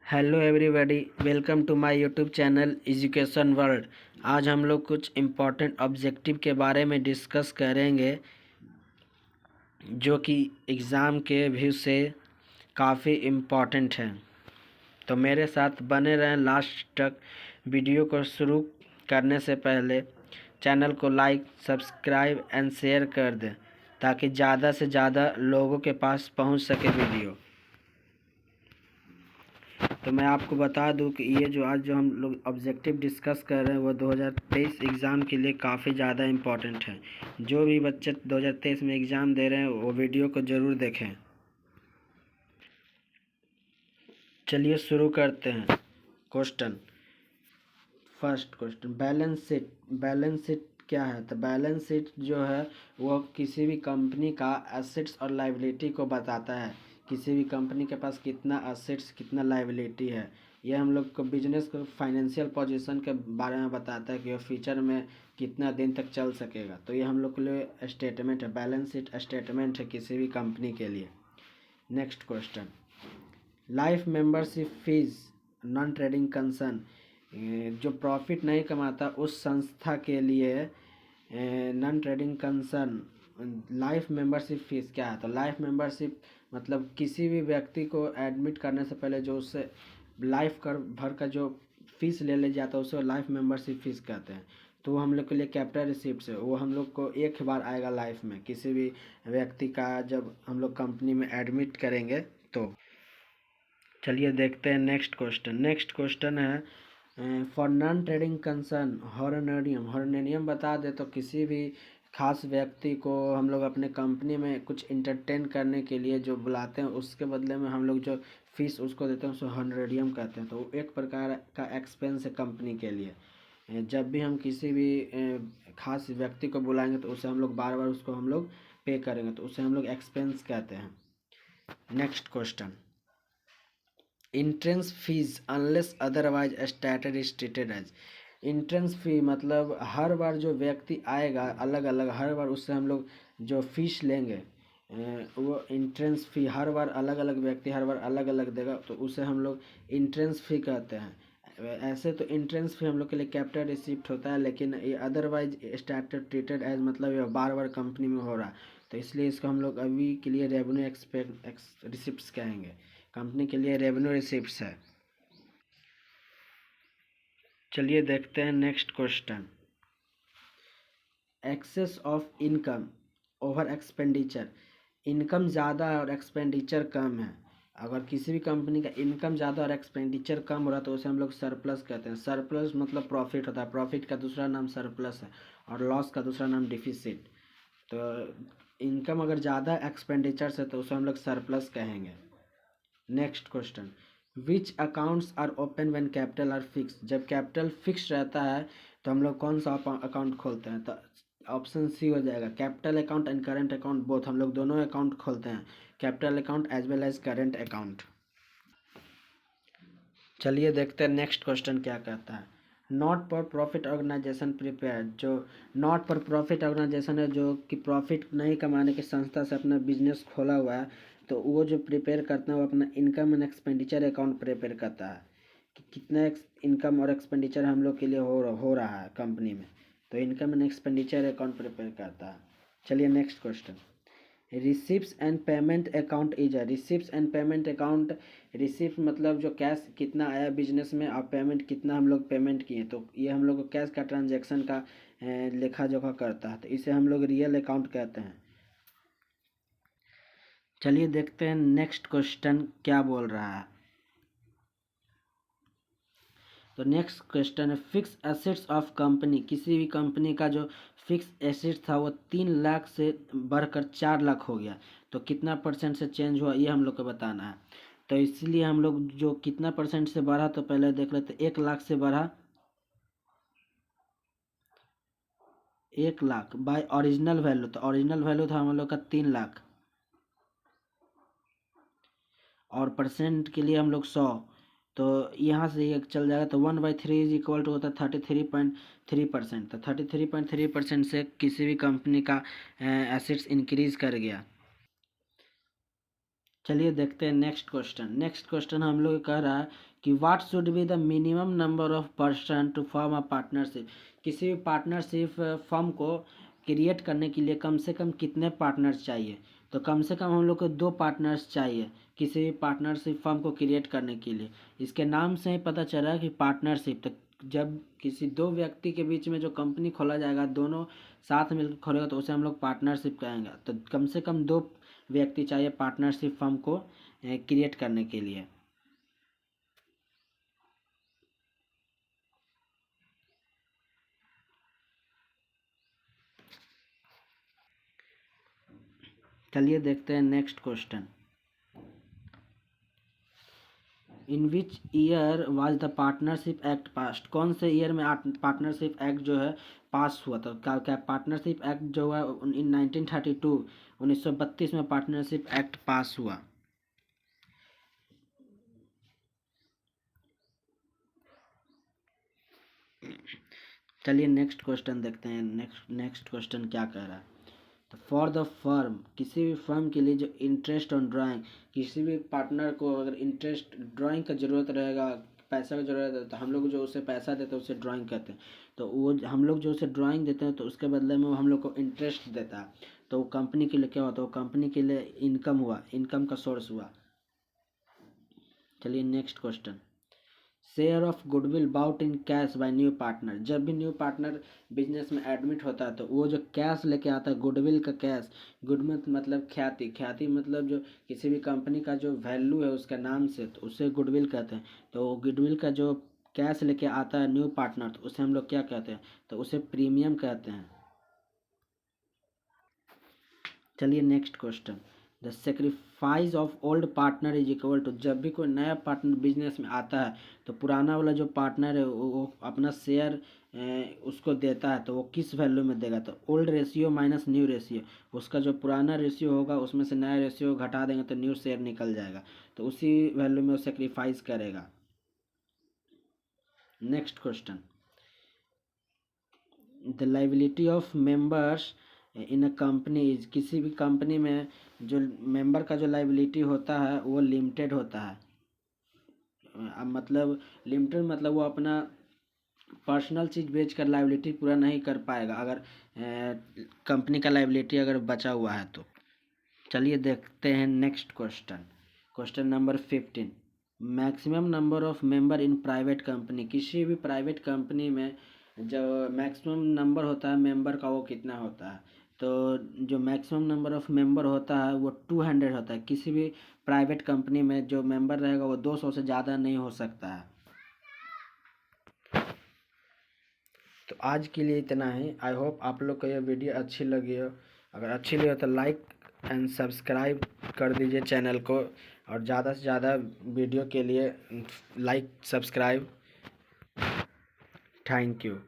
Hello everybody, welcome to my YouTube channel education world. आज हम लोग कुछ इम्पोर्टेंट ऑब्जेक्टिव के बारे में डिस्कस करेंगे जो कि एग्ज़ाम के व्यू से काफ़ी इम्पोर्टेंट हैं। तो मेरे साथ बने रहें लास्ट तक। वीडियो को शुरू करने से पहले चैनल को लाइक, सब्सक्राइब एंड शेयर कर दें ताकि ज़्यादा से ज़्यादा लोगों के पास पहुंच सके वीडियो। तो मैं आपको बता दूं कि ये जो आज जो हम लोग ऑब्जेक्टिव डिस्कस कर रहे हैं वो 2023 एग्ज़ाम के लिए काफ़ी ज़्यादा इम्पोर्टेंट है। जो भी बच्चे 2023 में एग्ज़ाम दे रहे हैं वो वीडियो को ज़रूर देखें। चलिए शुरू करते हैं। Question, first question, balance sheet क्या है? तो बैलेंस शीट जो है वो किसी भी कंपनी का एसेट्स और लायबिलिटी को बताता है। किसी भी कंपनी के पास कितना एसेट्स कितना लायबिलिटी है, ये हम लोग को बिजनेस को फाइनेंशियल पोजीशन के बारे में बताता है कि वो फ्यूचर में कितना दिन तक चल सकेगा। तो ये हम लोग के लिए स्टेटमेंट है, बैलेंस शीट स्टेटमेंट है किसी भी कंपनी के लिए। Next question, life membership fees non trading concern, जो प्रॉफिट नहीं कमाता उस संस्था के लिए non trading concern life membership fees क्या है? तो लाइफ मेंबरशिप मतलब किसी भी व्यक्ति को एडमिट करने से पहले जो उससे लाइफ कर भर का जो फीस ले लिया जाता है उसे लाइफ मेंबरशिप फीस कहते हैं। तो वो हम लोग के लिए कैपिटल रिसिप्ट है, वो हम लोग को एक बार आएगा लाइफ में किसी भी व्यक्ति का जब हम लोग कंपनी में एडमिट करेंगे तो। चलिए देखते हैं नेक्स्ट क्वेश्चन। नेक्स्ट क्वेश्चन है फॉर नॉन ट्रेडिंग कंसर्न हॉरनेरियम। हॉरनेरियम बता दे तो किसी भी खास व्यक्ति को हम लोग अपने कंपनी में कुछ इंटरटेन करने के लिए जो बुलाते हैं उसके बदले में हम लोग जो फीस उसको देते हैं उसे हॉनरेरियम कहते हैं। तो वो एक प्रकार का एक्सपेंस है कंपनी के लिए। जब भी हम किसी भी खास व्यक्ति को बुलाएंगे तो उसे हम लोग बार बार उसको हम लोग पे करेंगे तो उसे हम लोग एक्सपेंस कहते हैं। Next question, entrance fees unless otherwise stated as. Entrance fee मतलब हर बार जो व्यक्ति आएगा अलग अलग, हर बार उससे हम लोग जो फीस लेंगे वो इंट्रेंस फी हर बार अलग अलग व्यक्ति हर बार अलग अलग देगा तो उसे हम लोग इंट्रेंस फी कहते हैं। ऐसे तो इंट्रेंस फी हम लोग के लिए कैपिटल रिसिप्ट होता है, लेकिन ये अदरवाइज स्टेटेड ट्रीटेड एज मतलब ये बार बार कंपनी में हो रहा है तो इसलिए इसको हम लोग अभी के लिए रेवेन्यू रिसिप्ट्स कहेंगे। कंपनी के लिए रेवेन्यू रिसिप्ट्स है। चलिए देखते हैं next question, excess of income over expenditure. Income ज़्यादा है और एक्सपेंडिचर कम है। अगर किसी भी कंपनी का इनकम ज़्यादा और एक्सपेंडिचर कम हो रहा है तो उसे हम लोग सरप्लस कहते हैं। सरप्लस मतलब प्रॉफिट होता है, प्रॉफिट का दूसरा नाम सरप्लस है और लॉस का दूसरा नाम डिफिसिट। तो इनकम अगर ज़्यादा एक्सपेंडिचर से तो उसे हम लोग सरप्लस कहेंगे। Next question, which accounts are open when capital are fix. जब कैपिटल फिक्स रहता है तो हम लोग कौन सा अकाउंट खोलते हैं? तो ऑप्शन सी हो जाएगा, capital account and current account both. हम लोग दोनों अकाउंट खोलते हैं, capital account as well as current account. चलिए देखते हैं नेक्स्ट क्वेश्चन क्या कहता है, not for profit organisation prepare. जो नॉट फॉर प्रॉफिट ऑर्गेनाइजेशन है जो कि प्रॉफिट नहीं कमाने की संस्था से अपना बिजनेस खोला हुआ है तो वो जो प्रिपेयर करता है वो अपना income and expenditure account prepare करता है कि कितना इनकम और एक्सपेंडिचर हम लोग के लिए हो रहा है कंपनी में, तो income and expenditure account prepare करता है। चलिए next question, receipts and payment account is a. Receipts and payment account, receipt मतलब जो कैश कितना आया बिजनेस में और पेमेंट कितना हम लोग पेमेंट किए, तो ये हम लोग को कैश का ट्रांजैक्शन का लेखा जोखा करता है तो इसे हम लोग रियल अकाउंट कहते हैं। चलिए देखते हैं नेक्स्ट क्वेश्चन क्या बोल रहा है। तो नेक्स्ट क्वेश्चन है, फिक्स एसेट्स ऑफ कंपनी। किसी भी कंपनी का जो फिक्स एसेट था वो 3 लाख से बढ़कर 4 लाख हो गया तो कितना परसेंट से चेंज हुआ ये हम लोग को बताना है। तो इसलिए हम लोग जो कितना परसेंट से बढ़ा तो पहले देख लेते, 1 लाख से बढ़ा 1 लाख बाय ओरिजिनल वैल्यू, तो ओरिजिनल वैल्यू था हम लोग का 3 लाख और परसेंट के लिए हम लोग 100, तो यहाँ से ये चल जाएगा तो 1/3 इज इक्वल टू होता है 33.3%। तो 33.3% से किसी भी कंपनी का एसेट्स इंक्रीज कर गया। चलिए देखते हैं नेक्स्ट क्वेश्चन हम लोग कह रहा है कि what should be the minimum number of person to form a partnership. किसी भी पार्टनरशिप फर्म को क्रिएट करने के लिए कम से कम कितने पार्टनर्स चाहिए। तो कम से कम हम लोग को 2 पार्टनर्स चाहिए किसी भी पार्टनरशिप फर्म को क्रिएट करने के लिए। इसके नाम से ही पता चल रहा है कि पार्टनरशिप, तो जब किसी 2 व्यक्ति के बीच में जो कंपनी खोला जाएगा, दोनों साथ मिलकर खोलेगा, तो उसे हम लोग पार्टनरशिप कहेंगे। तो कम से कम 2 व्यक्ति चाहिए पार्टनरशिप फर्म को क्रिएट करने के लिए। चलिए देखते हैं next question. In which year was the partnership act passed. कौन से ईयर में पार्टनरशिप एक्ट जो है पास हुआ था। क्या पार्टनरशिप एक्ट जो है इन 1932 1932 में पार्टनरशिप एक्ट पास हुआ। चलिए नेक्स्ट क्वेश्चन देखते हैं। नेक्स्ट क्वेश्चन क्या कह रहा है। तो फॉर द फर्म, किसी भी फर्म के लिए जो इंटरेस्ट ऑन ड्राइंग, किसी भी पार्टनर को अगर इंटरेस्ट ड्राइंग का ज़रूरत रहेगा, पैसा की ज़रूरत है, तो हम लोग जो उसे पैसा देते हैं उसे ड्राइंग कहते हैं। तो वो हम लोग जो उसे ड्राइंग देते हैं तो उसके बदले में वो हम लोग को इंटरेस्ट देता है। तो वो कंपनी के लिए क्या होता है, वो कंपनी के लिए इनकम हुआ, इनकम का सोर्स हुआ। चलिए next question. Share of goodwill bought in cash by new partner. जब भी न्यू पार्टनर बिजनेस में एडमिट होता है तो वो जो कैश लेके आता है, गुडविल का कैश, गुडविल मतलब ख्याति, ख्याति मतलब जो किसी भी कंपनी का जो वैल्यू है उसका नाम से, तो उसे गुडविल कहते हैं। तो गुडविल का जो कैश लेके आता है न्यू पार्टनर, तो उसे हम लोग क्या कहते हैं, तो उसे प्रीमियम कहते हैं। चलिए next question. The sacrifice of old partner is equal to. जब भी कोई नया पार्टनर बिजनेस में आता है तो पुराना वाला जो पार्टनर है वो अपना शेयर उसको देता है, तो वो किस वैल्यू में देगा, तो old ratio minus new ratio. उसका जो पुराना रेशियो होगा उसमें से नया रेशियो घटा देंगे तो न्यू शेयर निकल जाएगा, तो उसी वैल्यू में वो सेक्रीफाइस करेगा। Next question. The liability of members in a company is. किसी भी कंपनी में जो मेंबर का जो लाइबिलिटी होता है वो लिमिटेड होता है। मतलब लिमिटेड मतलब वो अपना पर्सनल चीज़ बेच कर लाइबिलिटी पूरा नहीं कर पाएगा अगर कंपनी का लाइबिलिटी अगर बचा हुआ है तो। चलिए देखते हैं next question. Question number 15। Maximum number of member in private company. किसी भी प्राइवेट कंपनी में जो मैक्सिमम नंबर होता है मेंबर का वो कितना होता है, तो जो मैक्सिमम नंबर ऑफ मेंबर होता है वो 200 होता है। किसी भी प्राइवेट कंपनी में जो मेंबर रहेगा वो 200 से ज़्यादा नहीं हो सकता है। तो आज के लिए इतना ही। आई होप आप लोग को यह वीडियो अच्छी लगी हो। अगर अच्छी लगी हो तो लाइक एंड सब्सक्राइब कर दीजिए चैनल को, और ज़्यादा से ज़्यादा वीडियो के लिए लाइक सब्सक्राइब। Thank you.